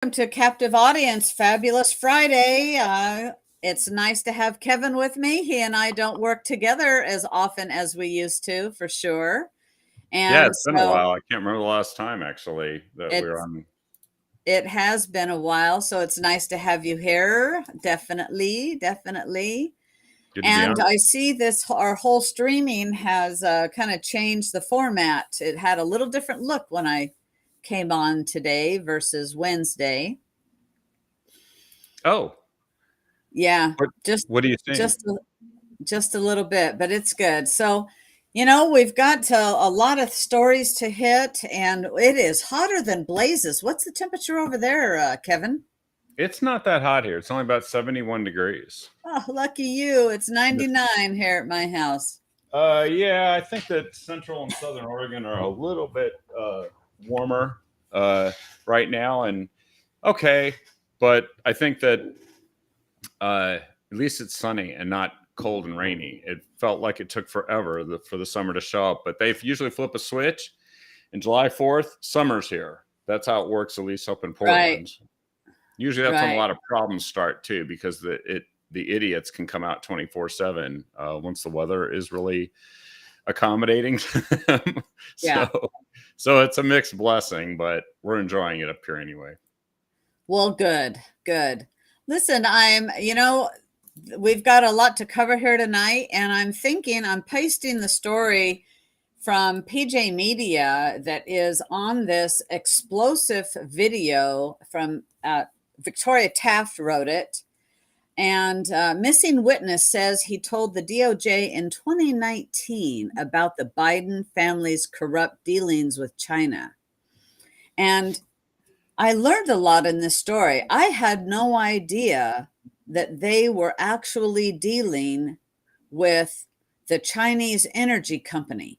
Welcome to Captive Audience. Fabulous Friday. It's nice to have Kevin with me. He and I don't work together as often as we used to, for sure. Yeah, And it's been a so while. I can't remember the last time actually that we were it's on. it has been a while, so it's nice to have you here. Definitely, definitely. Good to be And on. I see this our whole streaming has kind of changed the format. It had a little different look when I came on today versus Wednesday. Oh, Yeah, what just what do you think? just just a little bit, but it's good. So, we've got a lot of stories to hit, and it is hotter than blazes. What's the temperature over there, Kevin? It's not that hot here. It's only about 71 degrees. Oh, lucky you. It's The- 99 here at my house. yeah, I think that Central and Southern Oregon are a little bit warmer uh, right now, and okay, but I think that at least it's sunny and not cold and rainy. It felt like it took forever for the summer to show up, but they usually flip a switch. And July 4th, summer's here. That's how it works, at least up in Right, Portland. Usually that's when a right. lot of problems start too, because the idiots can come out 24/7 once the weather is really accommodating to them. Yeah. So it's a mixed blessing, but we're enjoying it up here anyway. Well, good, good. Listen, we've got a lot to cover here tonight, and I'm pasting the story from PJ Media that is on this explosive video from Victoria Taft wrote it. And Missing Witness says he told the DOJ in 2019 about the Biden family's corrupt dealings with China. And I learned a lot in this story. I had no idea that they were actually dealing with the Chinese energy company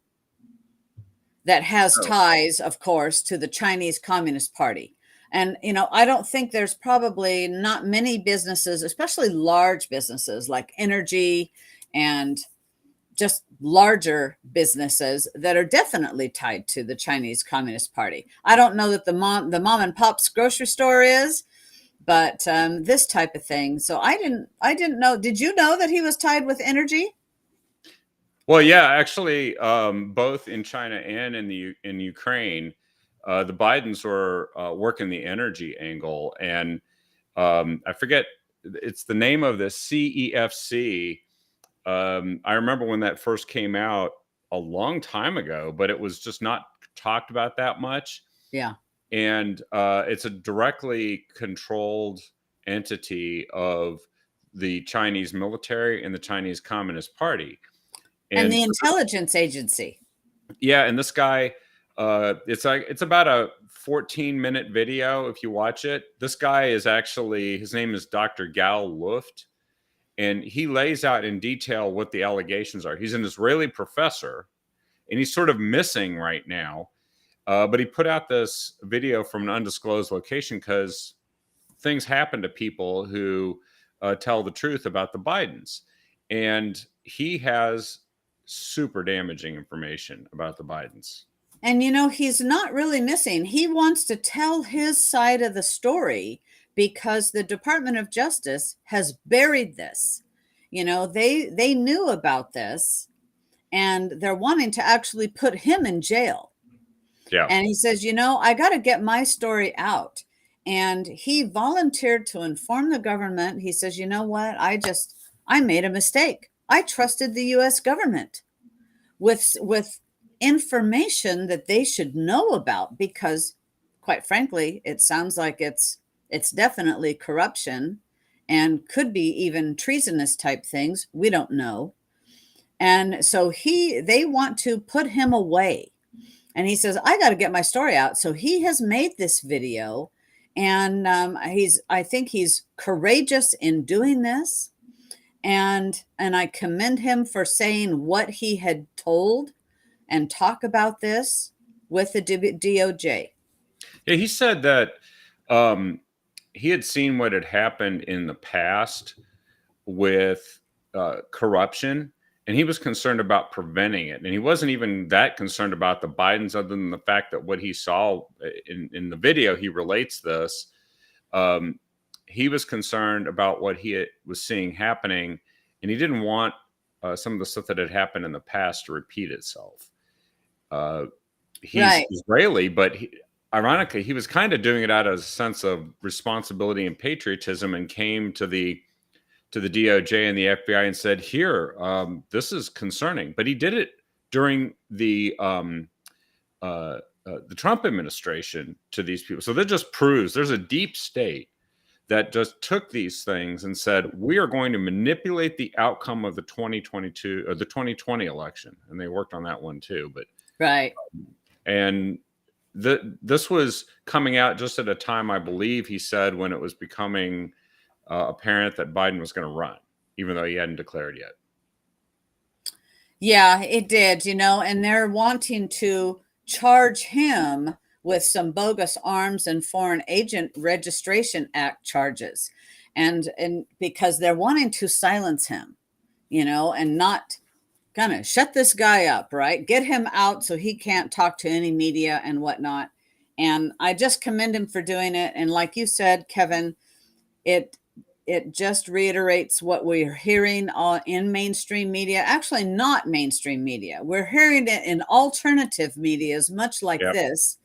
that has Oh, ties, of course, to the Chinese Communist Party. And, I don't think there's probably not many businesses, especially large businesses like energy and just larger businesses that are definitely tied to the Chinese Communist Party. I don't know that the mom and pop's grocery store is, but this type of thing. So I didn't know. Did you know that he was tied with energy? well, yeah, actually, both in China and in Ukraine, the Bidens were working the energy angle, and I forget it's the name of this CEFC. I remember when that first came out a long time ago, but it was just not talked about that much. Yeah. And it's a directly controlled entity of the Chinese military and the Chinese Communist Party. And And the so intelligence agency. yeah, and this guy, it's about a 14-minute video if you watch it. This guy is actually, his name is Dr. Gal Luft, and he lays out in detail what the allegations are. He's an Israeli professor, and he's sort of missing right now. But he put out this video from an undisclosed location because things happen to people who tell the truth about the Bidens. And he has super damaging information about the Bidens. And he's not really missing. He wants to tell his side of the story because the Department of Justice has buried this. They knew about this and they're wanting to actually put him in jail. Yeah. And he says, I got to get my story out. And he volunteered to inform the government. He says, you know what? I made a mistake. I trusted the US government with information that they should know about because quite frankly it sounds like it's definitely corruption and could be even treasonous type things, we don't know. And so they want to put him away, and he says I got to get my story out. So he has made this video, and I think he's courageous in doing this, and I commend him for saying what he had told and talk about this with the DOJ. Yeah, he said that um, he had seen what had happened in the past with corruption, and he was concerned about preventing it. And he wasn't even that concerned about the Bidens, other than the fact that what he saw in the video, he relates this. um, he was concerned about what was seeing happening, and he didn't want some of the stuff that had happened in the past to repeat itself. He's Right. Israeli, but ironically, he was kind of doing it out of a sense of responsibility and patriotism, and came to the DOJ and the FBI and said, "Here, this is concerning." But he did it during the Trump administration to these people. So that just proves there's a deep state that just took these things and said, we are going to manipulate the outcome of the 2022 or the 2020 election. And they worked on that one too. But Right. And this was coming out just at a time, I believe he said, when it was becoming apparent that Biden was going to run, even though he hadn't declared yet. Yeah, it did, and they're wanting to charge him with some bogus arms and foreign agent registration act charges. And because they're wanting to silence him, and not kind of shut this guy up, right? Get him out so he can't talk to any media and whatnot. And I just commend him for doing it. And like you said, Kevin, it just reiterates what we're hearing in mainstream media. Actually, not mainstream media. We're hearing it in alternative medias, much like this,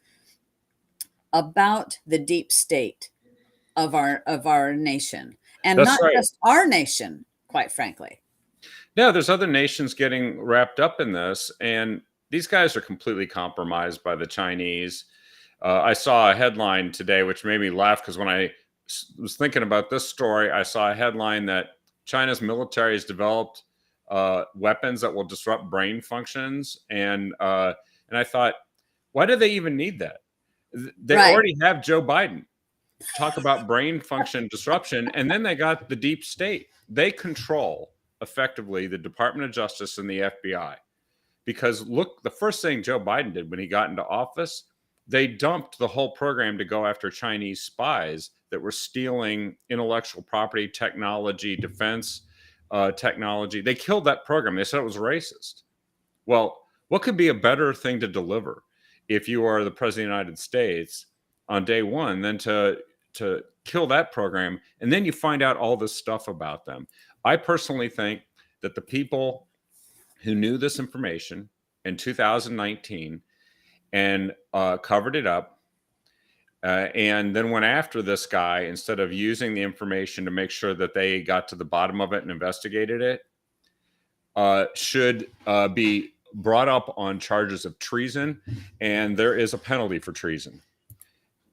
about the deep state of our nation, and That's not right. just our nation, quite frankly. No, there's other nations getting wrapped up in this, and these guys are completely compromised by the Chinese. I saw a headline today which made me laugh, because when I was thinking about this story, I saw a headline that China's military has developed weapons that will disrupt brain functions, and I thought, why do they even need that? They already have Joe Biden talk about brain function disruption, and then they got the deep state. They control effectively the Department of Justice and the FBI. Because look, the first thing Joe Biden did when he got into office, they dumped the whole program to go after Chinese spies that were stealing intellectual property, technology, defense technology. They killed that program. They said it was racist. Well, what could be a better thing to deliver if you are the president of the United States on day one than to kill that program, and then you find out all this stuff about them? I personally think that the people who knew this information in 2019 and covered it up, and then went after this guy instead of using the information to make sure that they got to the bottom of it and investigated it, should be brought up on charges of treason, and there is a penalty for treason.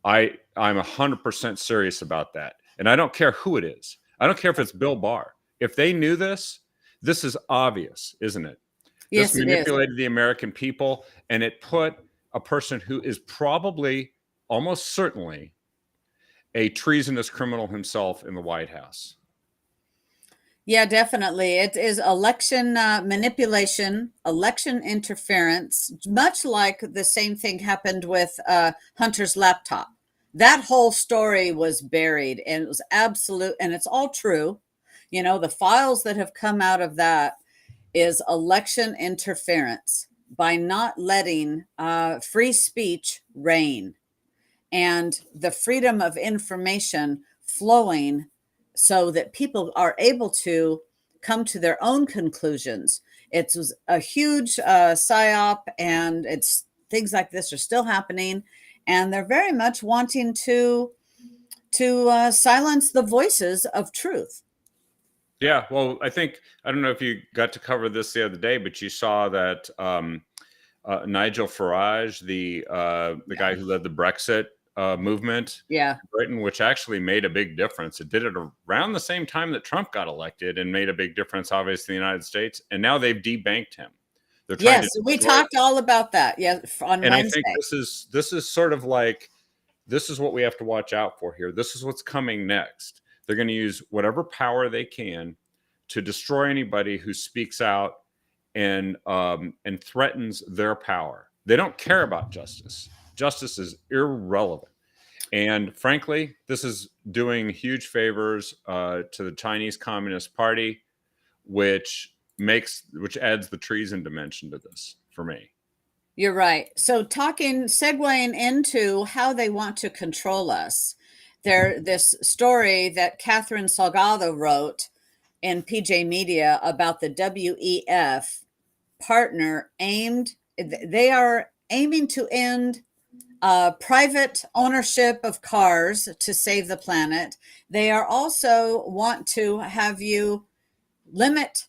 I'm 100% serious about that, and I don't care who it is. I don't care if it's Bill Barr. If they knew this, this is obvious, isn't it? Yes, this manipulated the American people, and it put a person who is probably, almost certainly, a treasonous criminal himself in the White House. Yeah, definitely. It is election manipulation, election interference, much like the same thing happened with Hunter's laptop. That whole story was buried, and it was absolute, and it's all true. The files that have come out of that is election interference by not letting free speech reign and the freedom of information flowing so that people are able to come to their own conclusions. It was a huge psyop, and it's things like this are still happening, and they're very much wanting to silence the voices of truth. Yeah, well, I don't know if you got to cover this the other day, but you saw that Nigel Farage, the guy who led the Brexit movement in Britain, which actually made a big difference. It did it around the same time that Trump got elected and made a big difference, obviously, in the United States. And now they've debanked him. They're trying to we talked all about that. Yeah, on and Wednesday. I think this is sort of like, this is what we have to watch out for here. This is what's coming next. They're going to use whatever power they can to destroy anybody who speaks out and threatens their power. They don't care about justice. Justice is irrelevant. And frankly, this is doing huge favors to the Chinese Communist Party, which adds the treason dimension to this for me. You're right. So segueing into how they want to control us, this story that Catherine Salgado wrote in PJ Media about the WEF partner they are aiming to end private ownership of cars to save the planet. They are also want to have you limit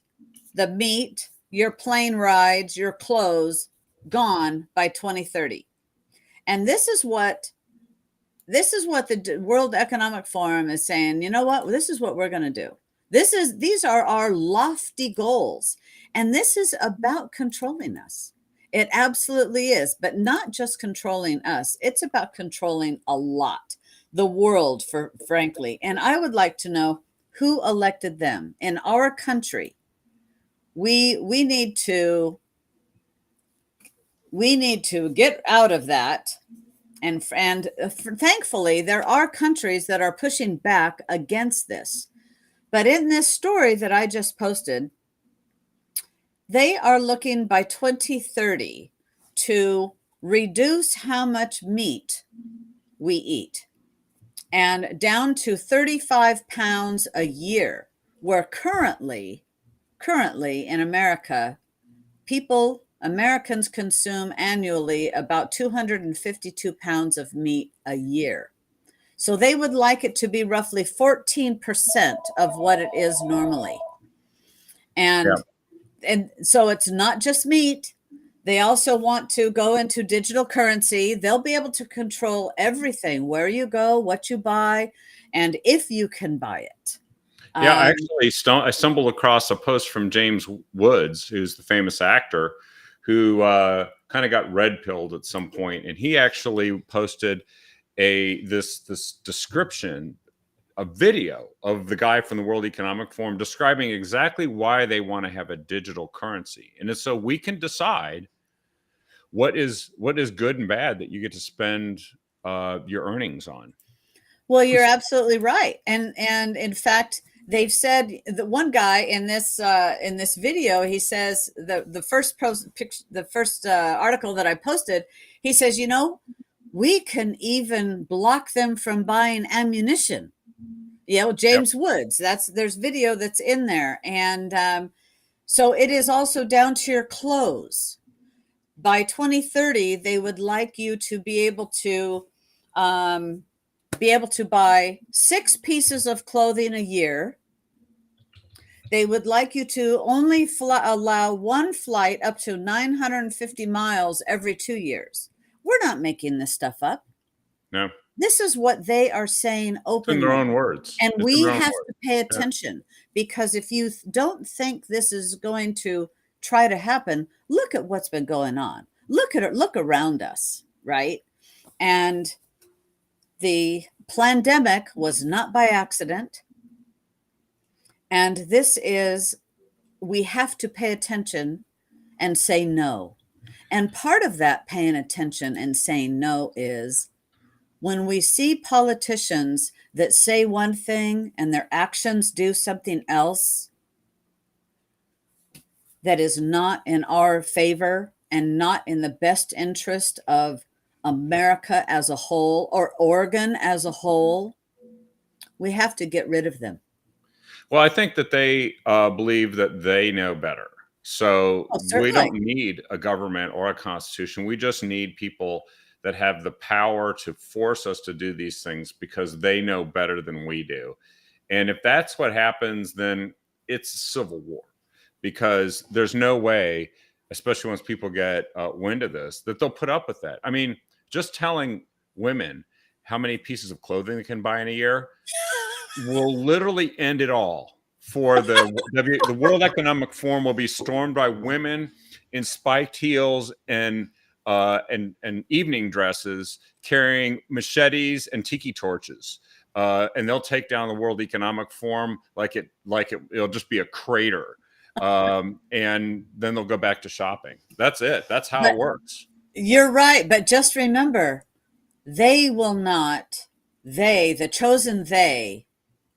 the meat, your plane rides, your clothes gone by 2030. And this is what the World Economic Forum is saying. You know what? This is what we're going to do. These are our lofty goals. And this is about controlling us. It absolutely is, but not just controlling us. It's about controlling a lot, the world, frankly. And I would like to know who elected them in our country. We need to get out of that. And thankfully, there are countries that are pushing back against this. But in this story that I just posted, they are looking by 2030 to reduce how much meat we eat and down to 35 pounds a year, where currently in America, Americans consume annually about 252 pounds of meat a year. So they would like it to be roughly 14% of what it is normally. And so it's not just meat. They also want to go into digital currency. They'll be able to control everything, where you go, what you buy, and if you can buy it. Yeah, actually, I stumbled across a post from James Woods, who's the famous actor, who kind of got red pilled at some point, and he actually posted this description, a video of the guy from the World Economic Forum describing exactly why they want to have a digital currency, and it's so we can decide what is good and bad that you get to spend your earnings on. Well, you're absolutely right, and in fact, they've said, the one guy in this video, he says the first article that I posted, he says, you know, we can even block them from buying ammunition. You know, James Woods. There's video that's in there, and so it is also down to your clothes. By 2030, they would like you to be able to buy 6 pieces of clothing a year. They would like you to only allow one flight up to 950 miles every 2 years. We're not making this stuff up. No. This is what they are saying openly. In their own words. And we have to pay attention, because if you don't think this is going to try to happen, look at what's been going on. Look around us, right? And the pandemic was not by accident. And we have to pay attention and say no. And part of that paying attention and saying no is when we see politicians that say one thing and their actions do something else that is not in our favor and not in the best interest of America as a whole or Oregon as a whole, we have to get rid of them. Well, I think that they believe that they know better. So we don't need a government or a constitution. We just need people that have the power to force us to do these things because they know better than we do. And if that's what happens, then it's a civil war, because there's no way, especially once people get wind of this, that they'll put up with that. I mean, just telling women how many pieces of clothing they can buy in a year will literally end it all. For the World Economic Forum will be stormed by women in spiked heels and evening dresses, carrying machetes and tiki torches, and they'll take down the World Economic Forum like it'll just be a crater, and then they'll go back to shopping. That's it. That's how it works. You're right, but just remember, they will not. The chosen they.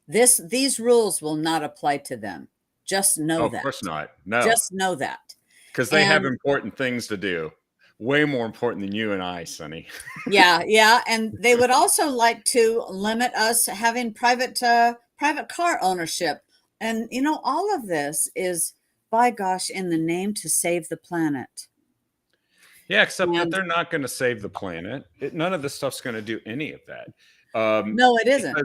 These rules will not apply to them. Just know that. Of course not. No. Just know that. Because they have important things to do. way more important than you and I, Sonny. Yeah, yeah, and they would also like to limit us having private car ownership. And all of this is, by gosh, in the name to save the planet. Yeah, except that And they're not going to save the planet. None of this stuff's going to do any of that. Um, no, it isn't.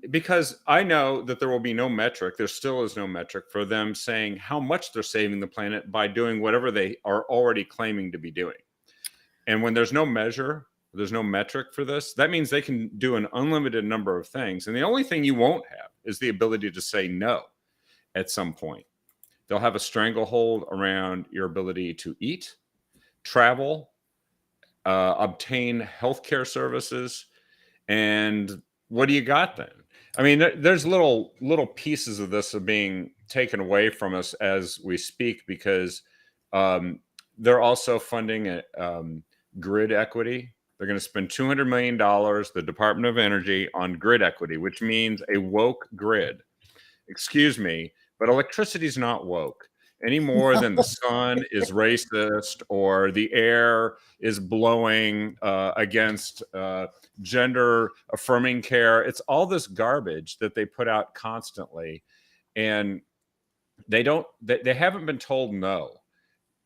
because I know that there will be no metric. There still is no metric for them saying how much they're saving the planet by doing whatever they are already claiming to be doing. And when there's no measure, there's no metric for this, that means they can do an unlimited number of things. And the only thing you won't have is the ability to say no at some point. They'll have a stranglehold around your ability to eat, travel, obtain healthcare services, and what do you got then? I mean, there's little pieces of this are being taken away from us as we speak because um, they're also funding grid equity. They're going to spend $200 million, the Department of Energy, on grid equity, which means a woke grid. Excuse me, but electricity is not woke any more than the sun is racist or the air is blowing against gender affirming care. It's all this garbage that they put out constantly, and they haven't been told no.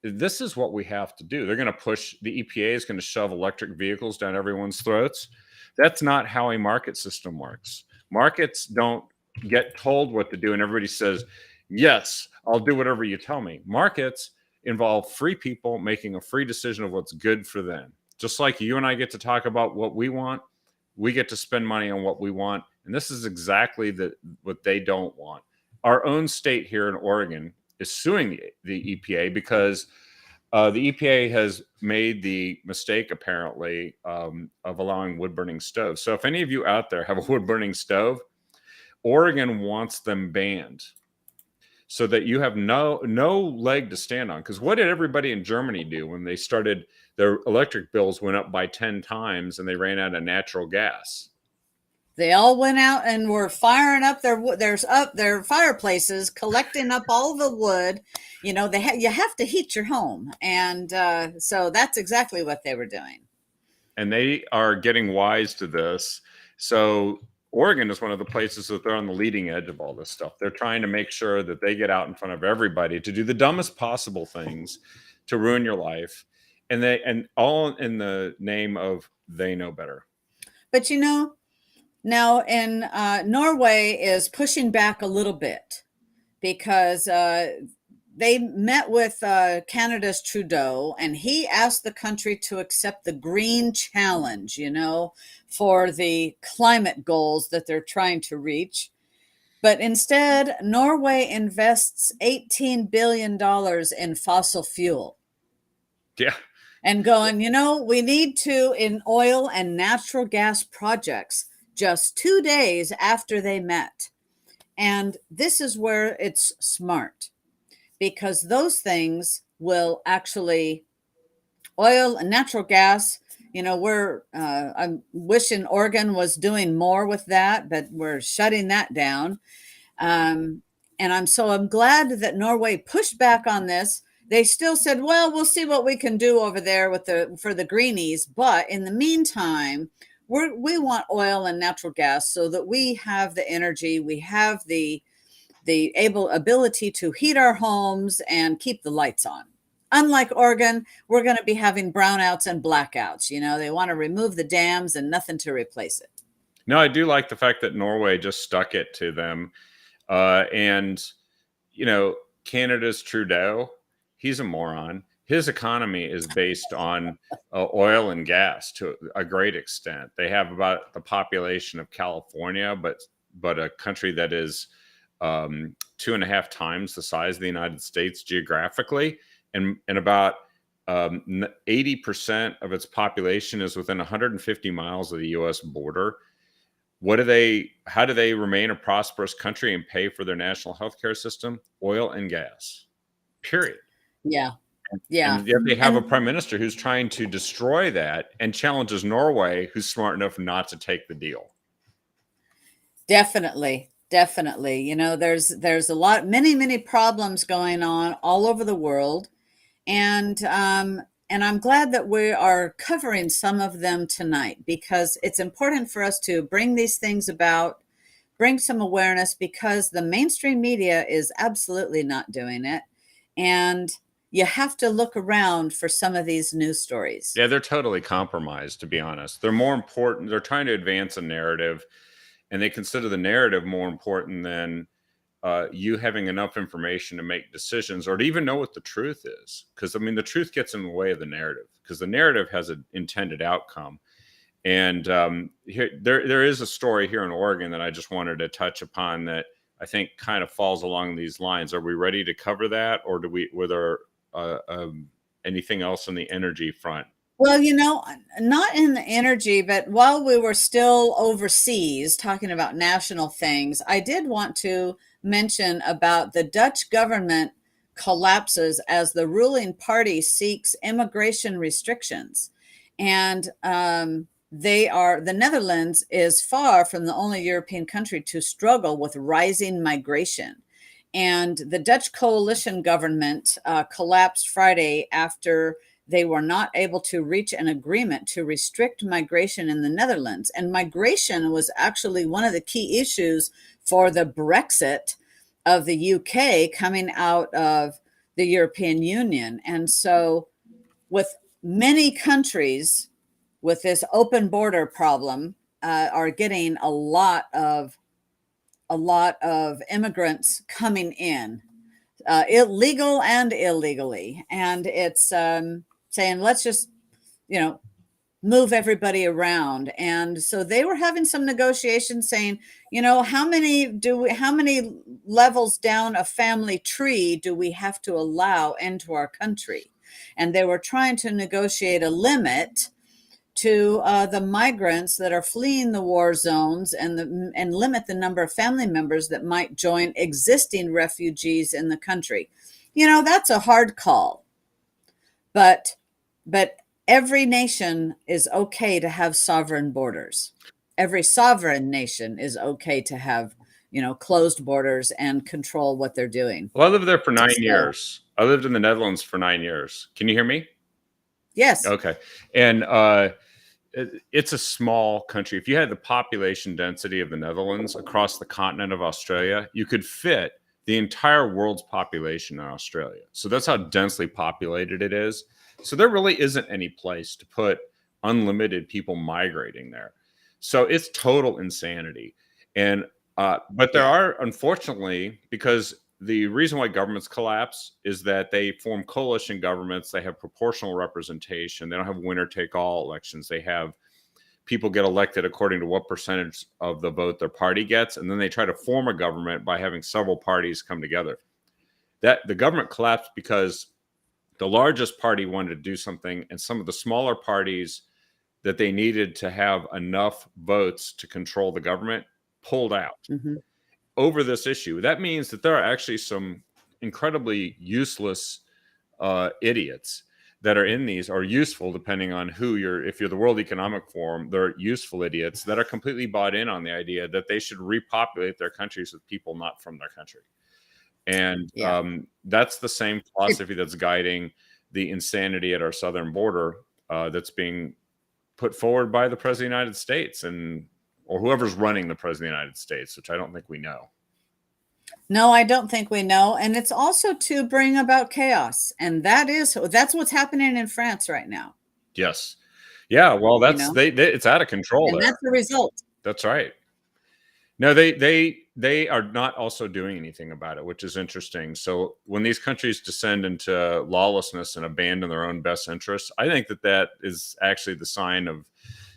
This is what we have to do. They're going to push, the EPA is going to shove electric vehicles down everyone's throats. That's not how a market system works. Markets don't get told what to do and everybody says, yes, I'll do whatever you tell me. Markets involve free people making a free decision of what's good for them. Just like you and I get to talk about what we want, we get to spend money on what we want. And this is exactly what they don't want. Our own state here in Oregon is suing the EPA because the EPA has made the mistake, apparently, of allowing wood burning stoves. So if any of you out there have a wood burning stove, Oregon wants them banned so that you have no leg to stand on. Because what did everybody in Germany do when they started, their electric bills went up by 10 times and they ran out of natural gas? They all went out and were firing up their fireplaces, collecting up all the wood. You have to heat your home, and so that's exactly what they were doing. And they are getting wise to this. So Oregon is one of the places that they're on the leading edge of all this stuff. They're trying to make sure that they get out in front of everybody to do the dumbest possible things to ruin your life, and all in the name of they know better. But now in Norway is pushing back a little bit because they met with Canada's Trudeau, and he asked the country to accept the green challenge, for the climate goals that they're trying to reach. But instead, Norway invests $18 billion in fossil fuel. Yeah. And going, we need to in oil and natural gas projects just 2 days after they met. And this is where it's smart, because those things will actually, oil and natural gas, I'm wishing Oregon was doing more with that, but we're shutting that down. And I'm glad that Norway pushed back on this. They still said, well, we'll see what we can do over there for the greenies. But in the meantime, we want oil and natural gas so that we have the energy, we have the ability to heat our homes and keep the lights on. Unlike Oregon, we're going to be having brownouts and blackouts. They want to remove the dams and nothing to replace it. No, I do like the fact that Norway just stuck it to them. And, Canada's Trudeau, he's a moron. His economy is based on oil and gas to a great extent. They have about the population of California, but a country that is 2.5 times the size of the United States geographically, and about 80% of its population is within 150 miles of the U.S. border. How do they remain a prosperous country and pay for their national healthcare system? Oil and gas, period. Yeah. Yeah. And yet they have a prime minister who's trying to destroy that and challenges Norway, who's smart enough not to take the deal. Definitely. There's a lot, many problems going on all over the world. And And I'm glad that we are covering some of them tonight because it's important for us to bring these things about, bring some awareness, because the mainstream media is absolutely not doing it. And you have to look around for some of these news stories. Yeah, they're totally compromised, to be honest. They're more important. They're trying to advance a narrative, and they consider the narrative more important than you having enough information to make decisions or to even know what the truth is. Because, I mean, the truth gets in the way of the narrative because the narrative has an intended outcome. And there is a story here in Oregon that I just wanted to touch upon that I think kind of falls along these lines. Are we ready to cover that, or were there anything else on the energy front? Well, not in the energy, but while we were still overseas talking about national things, I did want to mention about the Dutch government collapses as the ruling party seeks immigration restrictions. And the Netherlands is far from the only European country to struggle with rising migration. And the Dutch coalition government collapsed Friday after they were not able to reach an agreement to restrict migration in the Netherlands. And migration was actually one of the key issues for the Brexit of the UK coming out of the European Union. And so, with many countries with this open border problem, are getting a lot of immigrants coming in, illegal and illegally, and it's saying let's just move everybody around. And so they were having some negotiations saying, how many levels down a family tree do we have to allow into our country? And they were trying to negotiate a limit to the migrants that are fleeing the war zones, and limit the number of family members that might join existing refugees in the country. That's a hard call, but every nation is okay to have sovereign borders. Every sovereign nation is okay to have closed borders and control what they're doing. Well, I lived there for 9 So, years. I lived in the Netherlands for 9 years. Can you hear me? yes. Okay. And it's a small country. If you had the population density of the Netherlands across the continent of Australia, you could fit the entire world's population in Australia. So that's how densely populated it is. So there really isn't any place to put unlimited people migrating there. So it's total insanity. And but there Yeah. are, unfortunately, because the reason why governments collapse is that they form coalition governments. They have proportional representation. They don't have winner take all elections. They have people get elected according to what percentage of the vote their party gets. And then they try to form a government by having several parties come together. That the government collapsed because the largest party wanted to do something, and some of the smaller parties that they needed to have enough votes to control the government pulled out Mm-hmm. over this issue. That means that there are actually some incredibly useless idiots that are in these, are useful depending on who you're. If you're the World Economic Forum, they're useful idiots that are completely bought in on the idea that they should repopulate their countries with people not from their country. And Yeah. that's the same philosophy that's guiding the insanity at our southern border, that's being put forward by the president of the United States, or whoever's running the president of the United States, which I don't think we know. No, I don't think we know. And it's also to bring about chaos. And that's what's happening in France right now, Yes. Yeah. Well, you that's know, it's out of control and there. that's the result. That's right. No, they are not also doing anything about it, which is interesting. So when these countries descend into lawlessness and abandon their own best interests, I think that is actually the sign of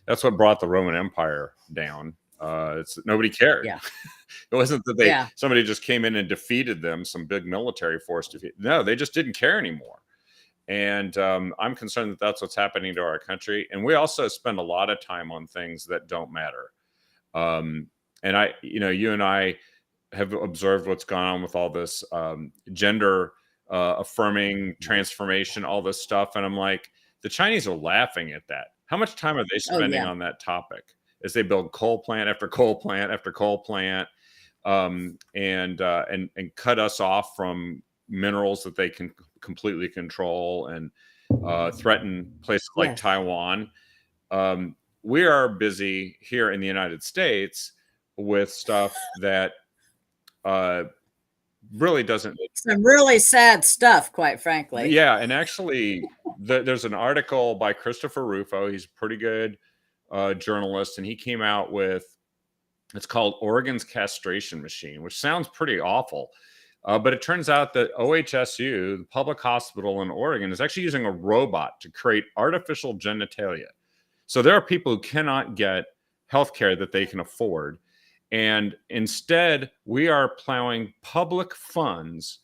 that's what brought the Roman Empire down. It's nobody cared. Yeah. It wasn't that Yeah. somebody just came in and defeated them, some big military force defeat. No, they just didn't care anymore. And I'm concerned that that's what's happening to our country. And we also spend a lot of time on things that don't matter. Um, and you and I have observed what's gone on with all this gender affirming transformation, all this stuff. And I'm like, the Chinese are laughing at that. How much time are they Oh, spending yeah. on that topic as they build coal plant after coal plant after coal plant, and cut us off from minerals that they can completely control? And threaten places like Yes. Taiwan. We are busy here in the United States with stuff that really doesn't. Some really sad stuff, quite frankly. Yeah, and actually, there's an article by Christopher Rufo. He's a pretty good journalist, and he came out with, it's called Oregon's Castration Machine, which sounds pretty awful. But it turns out that OHSU, the public hospital in Oregon, is actually using a robot to create artificial genitalia. So there are people who cannot get health care that they can afford. And instead, we are plowing public funds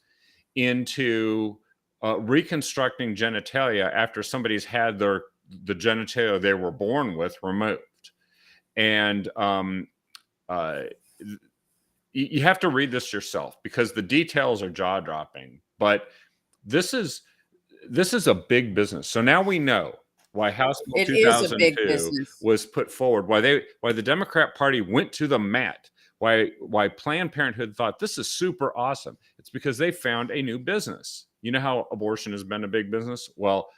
into reconstructing genitalia after somebody's had the genitalia they were born with removed. And you have to read this yourself because the details are jaw-dropping. But this is a big business. So now we know why House Bill It is a big 2002 business. was put forward, why the Democrat Party went to the mat, why Planned Parenthood thought this is super awesome. It's because they found a new business. You know how abortion has been a big business? Well,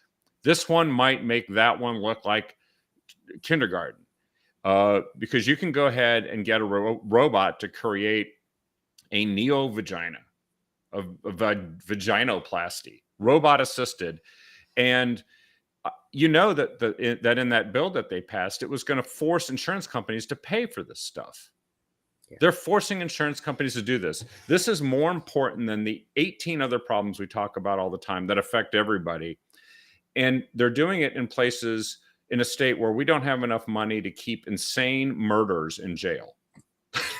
this one might make that one look like kindergarten. Because you can go ahead and get a robot to create a neo-vagina, a vaginoplasty, robot assisted. And you know that that in that bill that they passed, it was going to force insurance companies to pay for this stuff. Yeah. They're forcing insurance companies to do this. This is more important than the 18 other problems we talk about all the time that affect everybody. And they're doing it in places in a state where we don't have enough money to keep insane murders in jail.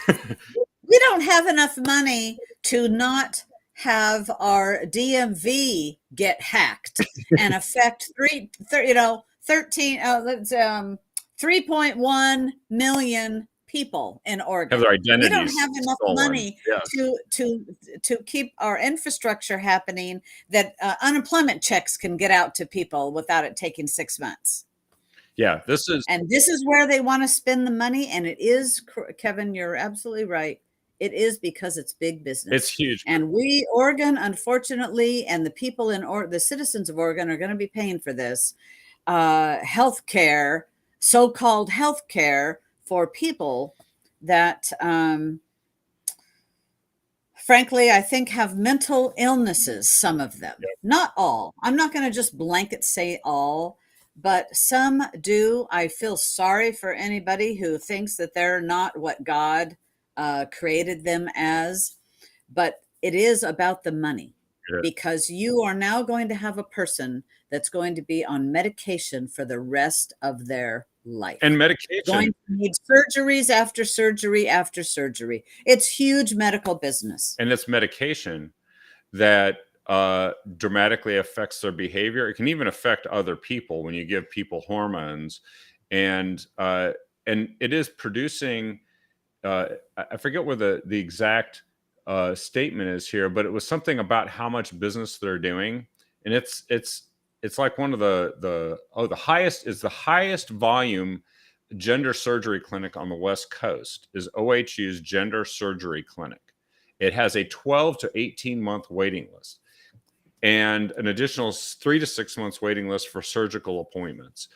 We don't have enough money to not have our DMV get hacked and affect 3.1 million people in Oregon. Have their identities we don't have enough stolen. money Yes. to keep our infrastructure happening, that unemployment checks can get out to people without it taking 6 months. Yeah, this is where they want to spend the money. And it is, Kevin, you're absolutely right. It is because it's big business. It's huge. And Oregon, unfortunately, and the people the citizens of Oregon are going to be paying for this healthcare, so-called healthcare for people that, frankly, I think have mental illnesses, some of them. Yep. Not all. I'm not going to just blanket say all, but some do. I feel sorry for anybody who thinks that they're not what God created them as. But it is about the money, because you are now going to have a person that's going to be on medication for the rest of their life. And medication. Going to need surgeries after surgery after surgery. It's huge medical business. And it's medication that dramatically affects their behavior. It can even affect other people when you give people hormones. And it is producing, I forget where the exact statement is here, but it was something about how much business they're doing. And it's like one of the highest volume gender surgery clinic on the West Coast is OHU's Gender Surgery Clinic. It has a 12 to 18 month waiting list and an additional 3 to 6 months waiting list for surgical appointments.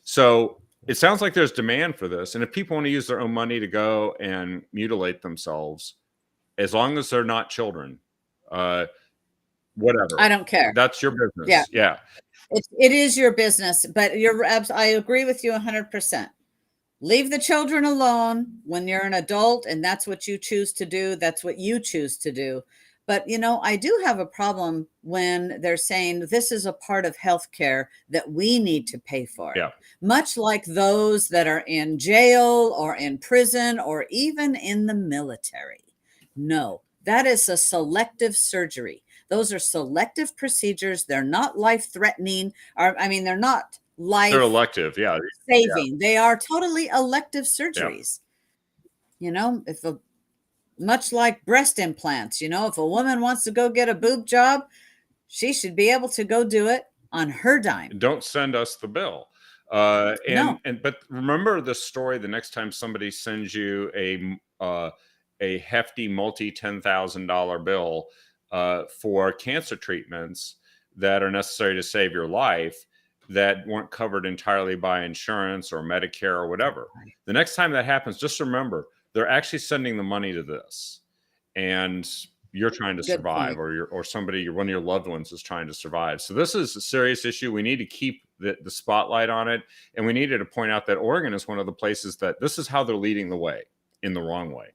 So it sounds like there's demand for this. And if people want to use their own money to go and mutilate themselves, as long as they're not children, whatever. I don't care. That's your business. Yeah. It is your business, but I agree with you 100%. Leave the children alone when you're an adult, and that's what you choose to do. That's what you choose to do. But, I do have a problem when they're saying this is a part of healthcare that we need to pay for. Yeah. Much like those that are in jail or in prison or even in the military. No, that is a selective surgery. Those are selective procedures. They're not life-threatening. They're not they're elective, yeah. Saving. Yeah. They are totally elective surgeries. Yeah. Much like breast implants, if a woman wants to go get a boob job, she should be able to go do it on her dime. Don't send us the bill. No. But remember the story the next time somebody sends you a hefty multi $10,000 bill for cancer treatments, that are necessary to save your life that weren't covered entirely by insurance or Medicare or whatever. The next time that happens, just remember, they're actually sending the money to this, and you're trying to Good survive, point. or somebody, one of your loved ones is trying to survive. So this is a serious issue. We need to keep the spotlight on it, and we needed to point out that Oregon is one of the places that this is how they're leading the way in the wrong way.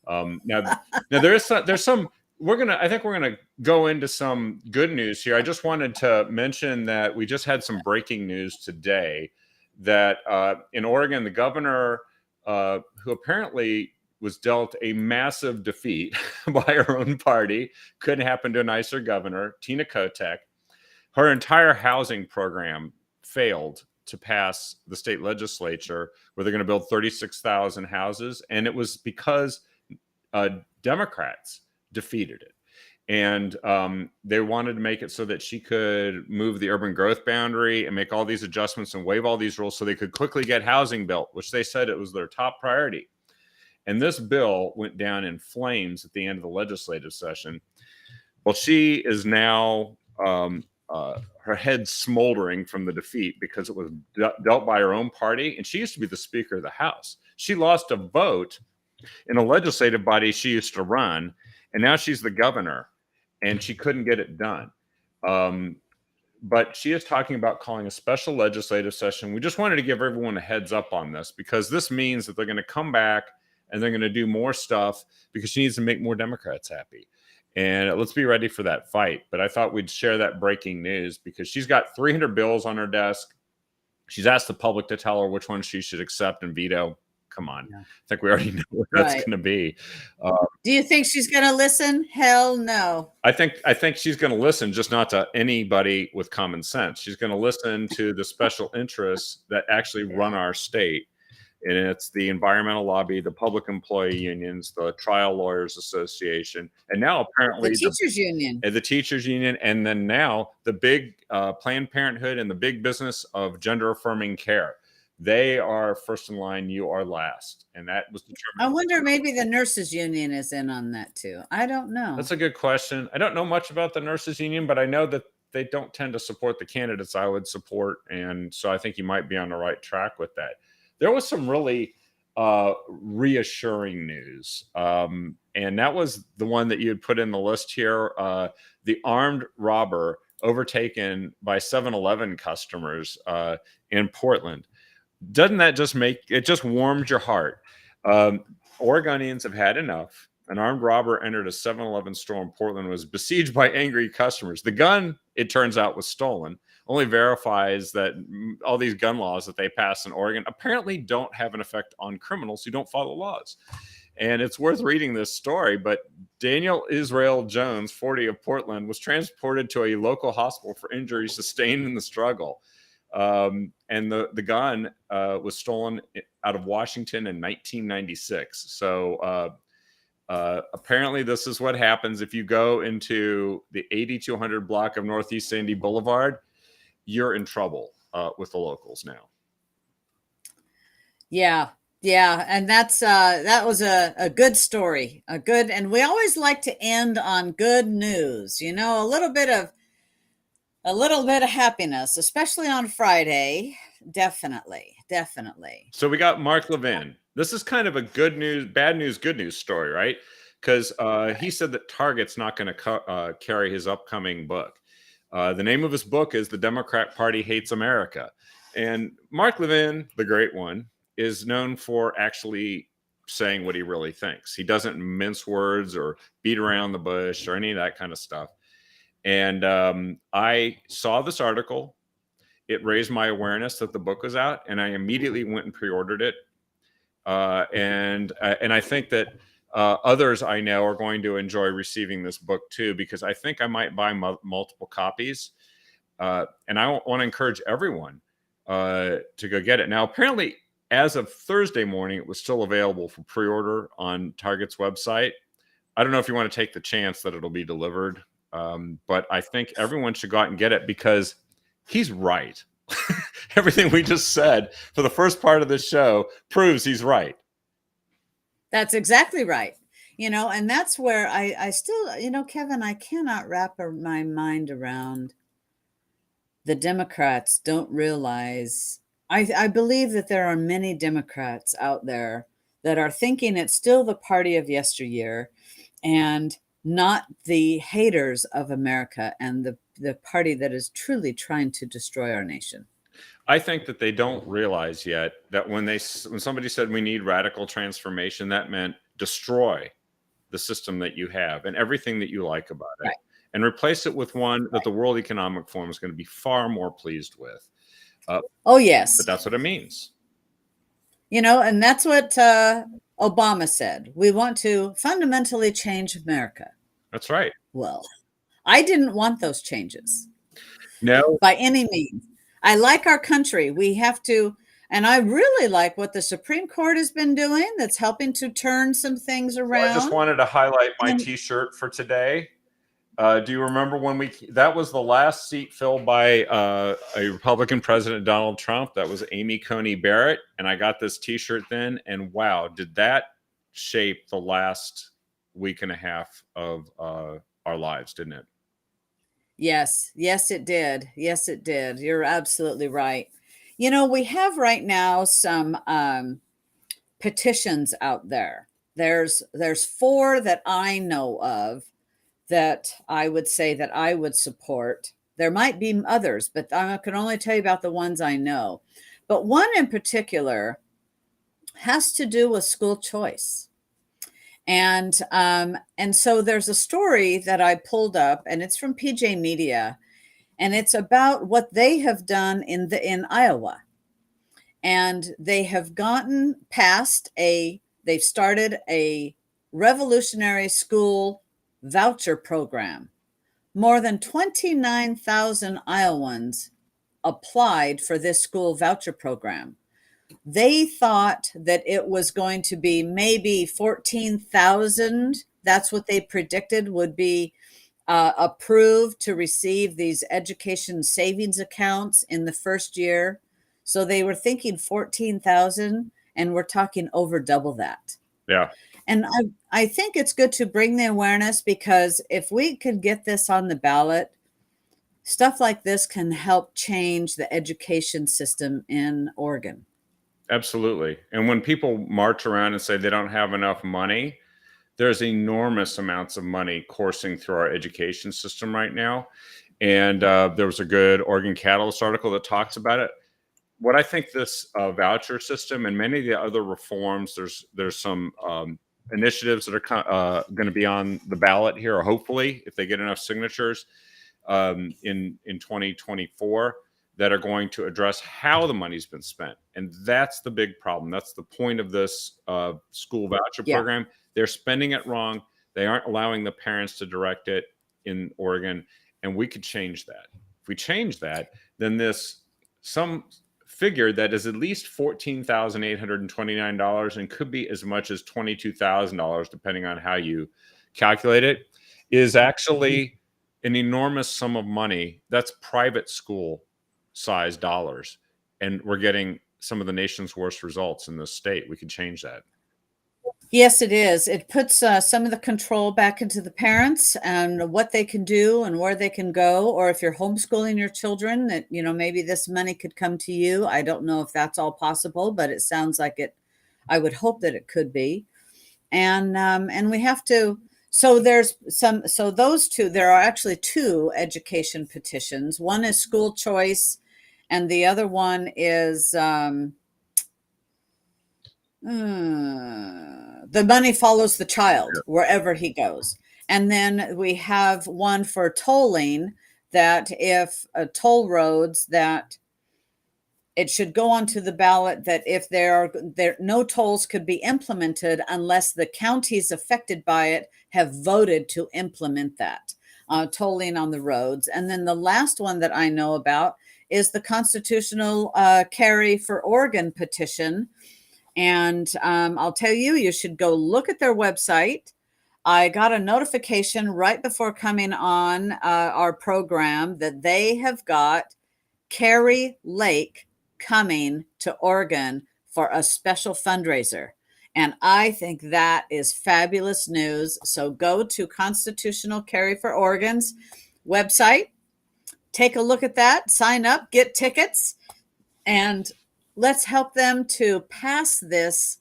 Now there's some. I think we're gonna go into some good news here. I just wanted to mention that we just had some breaking news today that in Oregon, the governor, who apparently was dealt a massive defeat by her own party, couldn't happen to a nicer governor, Tina Kotek. Her entire housing program failed to pass the state legislature, where they're going to build 36,000 houses, and it was because Democrats defeated it. And they wanted to make it so that she could move the urban growth boundary and make all these adjustments and waive all these rules so they could quickly get housing built, which they said it was their top priority. And this bill went down in flames at the end of the legislative session. Well, she is now, her head smoldering from the defeat because it was dealt by her own party. And she used to be the Speaker of the House. She lost a vote in a legislative body she used to run, and now she's the governor, and she couldn't get it done. But she is talking about calling a special legislative session. We just wanted to give everyone a heads up on this, because this means that they're going to come back and they're going to do more stuff, because she needs to make more Democrats happy. And let's be ready for that fight. But I thought we'd share that breaking news, because she's got 300 bills on her desk. She's asked the public to tell her which ones she should accept and veto. Come on. Yeah. I think we already know what that's going to be. Do you think she's going to listen? Hell no. I think she's going to listen, just not to anybody with common sense. She's going to listen to the special interests that actually run our state. And it's the environmental lobby, the public employee unions, the Trial Lawyers Association, and now apparently the teachers union. The teachers union, and then now the big Planned Parenthood and the big business of gender affirming care. They are first in line. You are last. And that was determined. I wonder, maybe the nurses union is in on that too. I don't know. That's a good question. I don't know much about the nurses union, but I know that they don't tend to support the candidates I would support. And so I think you might be on the right track with that. There was some really reassuring news. And that was the one that you had put in the list here. The armed robber overtaken by 7-Eleven customers in Portland. Doesn't that just just warms your heart? Oregonians have had enough. An armed robber entered a 7-Eleven store in Portland, was besieged by angry customers. The gun, it turns out, was stolen. Only verifies that all these gun laws that they pass in Oregon apparently don't have an effect on criminals who don't follow laws. And it's worth reading this story, but Daniel Israel Jones, 40, of Portland, was transported to a local hospital for injuries sustained in the struggle. And the gun was stolen out of Washington in 1996. So apparently this is what happens if you go into the 8200 block of Northeast Sandy Boulevard. You're in trouble with the locals now. Yeah. And that was a good story, and we always like to end on good news, a little bit of happiness, especially on Friday. Definitely. So we got Mark Levin. This is kind of a good news, bad news, good news story, right? Because he said that Target's not going to carry his upcoming book. The name of his book is The Democrat Party Hates America. And Mark Levin, the great one, is known for actually saying what he really thinks. He doesn't mince words or beat around the bush or any of that kind of stuff. And I saw this article. It raised my awareness that the book was out, and I immediately went and pre-ordered it. And I think that others I know are going to enjoy receiving this book too, because I think I might buy multiple copies. And I want to encourage everyone to go get it. Now, apparently, as of Thursday morning, it was still available for pre-order on Target's website. I don't know if you want to take the chance that it'll be delivered, but I think everyone should go out and get it, because he's right. Everything we just said for the first part of this show proves he's right. That's exactly right. And that's where I still, Kevin, I cannot wrap my mind around the Democrats don't realize. I believe that there are many Democrats out there that are thinking it's still the party of yesteryear and not the haters of America and the party that is truly trying to destroy our nation. I think that they don't realize yet that when somebody said we need radical transformation, that meant destroy the system that you have and everything that you like about it, Right. and replace it with one that the World Economic Forum is going to be far more pleased with. Oh, yes. But that's what it means. And that's what Obama said. We want to fundamentally change America. That's right. Well, I didn't want those changes. No, by any means. I like our country. We have to, and I really like what the Supreme Court has been doing that's helping to turn some things around. I just wanted to highlight my And- T-shirt for today. Do you remember when that was the last seat filled by a Republican President, Donald Trump? That was Amy Coney Barrett. And I got this T-shirt then. And wow, did that shape the last week and a half of our lives, didn't it? Yes, it did. Yes, it did. You're absolutely right. We have right now some petitions out there. There's 4 that I know of that I would say that I would support. There might be others, but I can only tell you about the ones I know. But one in particular has to do with school choice. And so there's a story that I pulled up, and it's from PJ Media, and it's about what they have done in Iowa. And they have they've started a revolutionary school voucher program. More than 29,000 Iowans applied for this school voucher program. They thought that it was going to be maybe 14,000. That's what they predicted would be approved to receive these education savings accounts in the first year. So they were thinking 14,000, and we're talking over double that. Yeah. And I think it's good to bring the awareness, because if we could get this on the ballot, stuff like this can help change the education system in Oregon. Absolutely. And when people march around and say they don't have enough money, there's enormous amounts of money coursing through our education system right now. And there was a good Oregon Catalyst article that talks about it. What I think this voucher system and many of the other reforms, there's some initiatives that are going to be on the ballot here, or hopefully, if they get enough signatures in 2024, that are going to address how the money's been spent. And that's the big problem. That's the point of this school voucher program. They're spending it wrong. They aren't allowing the parents to direct it in Oregon. And we could change that. If we change that, then some figure that is at least $14,829 and could be as much as $22,000, depending on how you calculate it, is actually an enormous sum of money. That's private school size dollars. And we're getting some of the nation's worst results in this state. We could change that. Yes, it is. It puts some of the control back into the parents and what they can do and where they can go. Or if you're homeschooling your children, that maybe this money could come to you. I don't know if that's all possible, but it sounds like it. I would hope that it could be. And we have to. So there's some. So those two. There are actually 2 education petitions. One is school choice, and the other one is. The money follows the child wherever he goes. And then we have one for tolling, that if toll roads, that it should go onto the ballot that if there no tolls could be implemented unless the counties affected by it have voted to implement that tolling on the roads. And then the last one that I know about is the constitutional carry for Oregon petition. And I'll tell you, you should go look at their website. I got a notification right before coming on our program that they have got Carrie Lake coming to Oregon for a special fundraiser. And I think that is fabulous news. So go to Constitutional Carry for Oregon's website. take a look at that, sign up, get tickets, and let's help them to pass this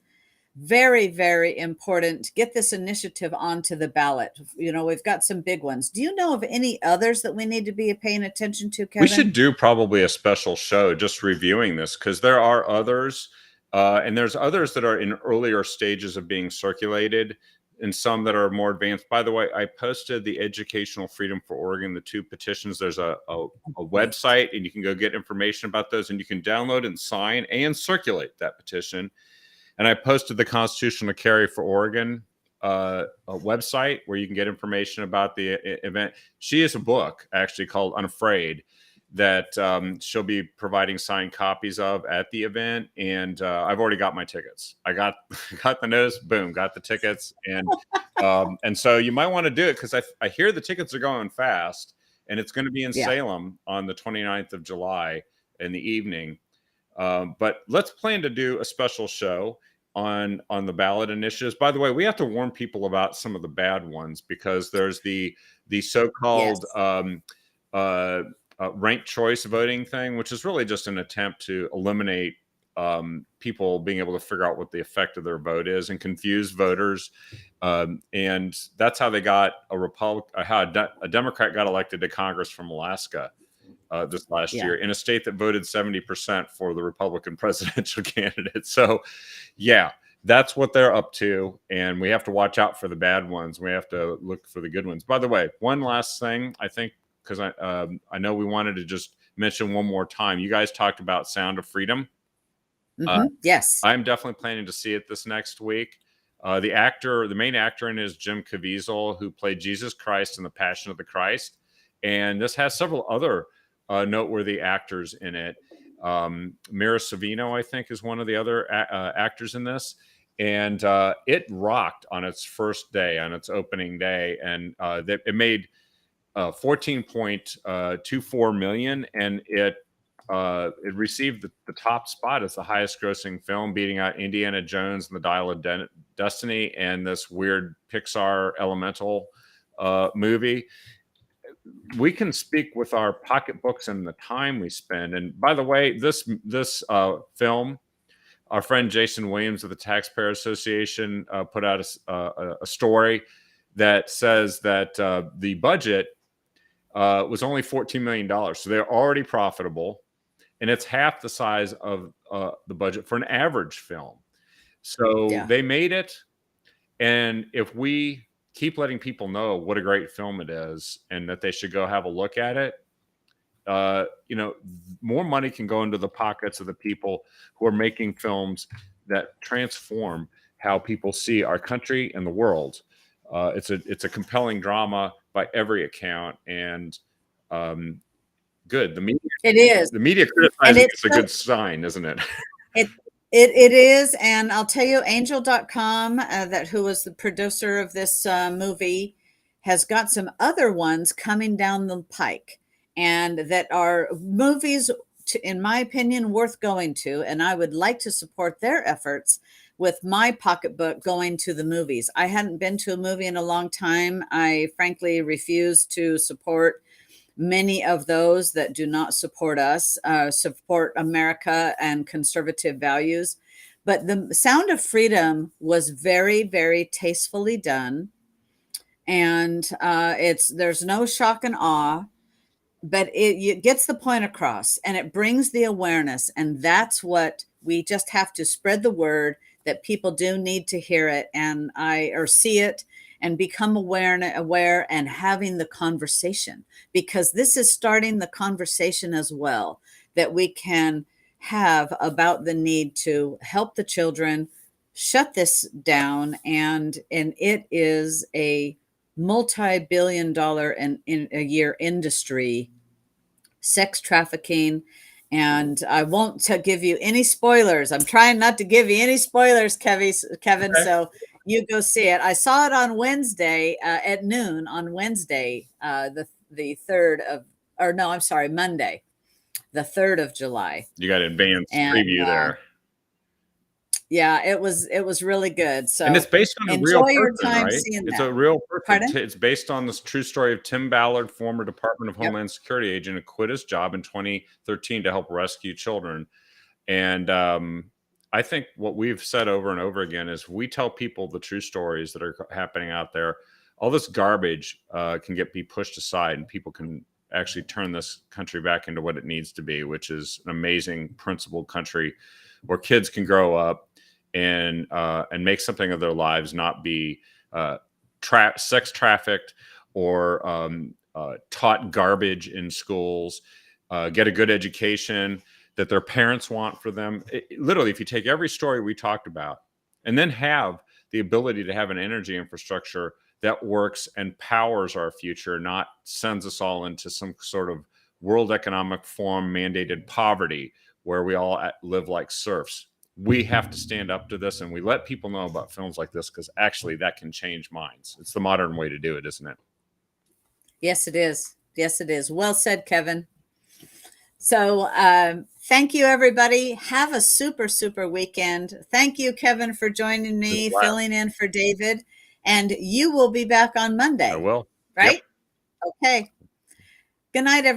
very, very important, get this initiative onto the ballot. We've got some big ones. Do you know of any others that we need to be paying attention to, Kevin? We should do probably a special show just reviewing this, because there are others, and there's others that are in earlier stages of being circulated, and some that are more advanced. By the way, I posted the Educational Freedom for Oregon, the 2 petitions. There's a website, and you can go get information about those, and you can download and sign and circulate that petition. And I posted the Constitutional Carry for Oregon a website where you can get information about the event. She has a book actually called Unafraid that she'll be providing signed copies of at the event. And I've already got my tickets. I got the notice, boom, got the tickets. And so you might want to do it, because I hear the tickets are going fast, and it's going to be in Salem on the 29th of July in the evening. But let's plan to do a special show on the ballot initiatives. By the way, we have to warn people about some of the bad ones, because there's the so-called ranked choice voting thing, which is really just an attempt to eliminate people being able to figure out what the effect of their vote is and confuse voters. And that's how they got a Democrat got elected to Congress from Alaska this last year, in a state that voted 70% for the Republican presidential candidate. So, yeah, that's what they're up to. And we have to watch out for the bad ones. We have to look for the good ones. By the way, one last thing, I think, because I know we wanted to just mention one more time. You guys talked about Sound of Freedom. Yes. I'm definitely planning to see it this next week. The main actor in it is Jim Caviezel, who played Jesus Christ in The Passion of the Christ. And this has several other noteworthy actors in it. Mira Sorvino, I think, is one of the other actors in this. And it rocked on its first day, on its opening day. And it made $14.24 million, and it received the top spot as the highest grossing film, beating out Indiana Jones and the Dial of Destiny and this weird Pixar Elemental movie. We can speak with our pocketbooks and the time we spend. And by the way, this film, our friend Jason Williams of the Taxpayer Association put out a story that says that the budget was only $14 million. So they're already profitable, and it's half the size of the budget for an average film. So they made it. And if we keep letting people know what a great film it is and that they should go have a look at it, more money can go into the pockets of the people who are making films that transform how people see our country and the world. It's a compelling drama by every account, and good. The media, it is. The media criticizing is a good sign, isn't it? It is, and I'll tell you, Angel.com, who was the producer of this movie, has got some other ones coming down the pike, and that are movies, in my opinion, worth going to. And I would like to support their efforts with my pocketbook going to the movies. I hadn't been to a movie in a long time. I frankly refuse to support many of those that do not support us, support America and conservative values. But the Sound of Freedom was very, very tastefully done. And there's no shock and awe, but it gets the point across, and it brings the awareness. And that's what we just have to spread the word, that people do need to hear it or see it and become aware and having the conversation, because this is starting the conversation as well, that we can have about the need to help the children shut this down. And it is a multi-billion-dollar in a year industry, sex trafficking. And I won't give you any spoilers. I'm trying not to give you any spoilers, Kevin. Okay. So you go see it. I saw it on Wednesday at noon on Wednesday, the 3rd of, or no, I'm sorry, Monday, the 3rd of July. You got an advanced preview there. Yeah, it was really good. And it's So based on a real enjoy your person, time right? seeing It's that. a real person. Pardon? It's based on this true story of Tim Ballard, former Department of Yep. Homeland Security agent, who quit his job in 2013 to help rescue children. And I think what we've said over and over again is we tell people the true stories that are happening out there. All this garbage can be pushed aside, and people can actually turn this country back into what it needs to be, which is an amazing, principled country where kids can grow up and make something of their lives, not be uh, sex trafficked or taught garbage in schools, get a good education that their parents want for them. Literally, if you take every story we talked about and then have the ability to have an energy infrastructure that works and powers our future, not sends us all into some sort of World Economic Forum mandated poverty where we all live like serfs. We have to stand up to this, and we let people know about films like this because actually that can change minds. It's the modern way to do it, isn't it? Yes, it is. Yes, it is. Well said, Kevin. So thank you, everybody. Have a super, super weekend. Thank you, Kevin, for joining me, filling in for David. And you will be back on I Monday, will. Yep. right? Okay. Good night, everybody.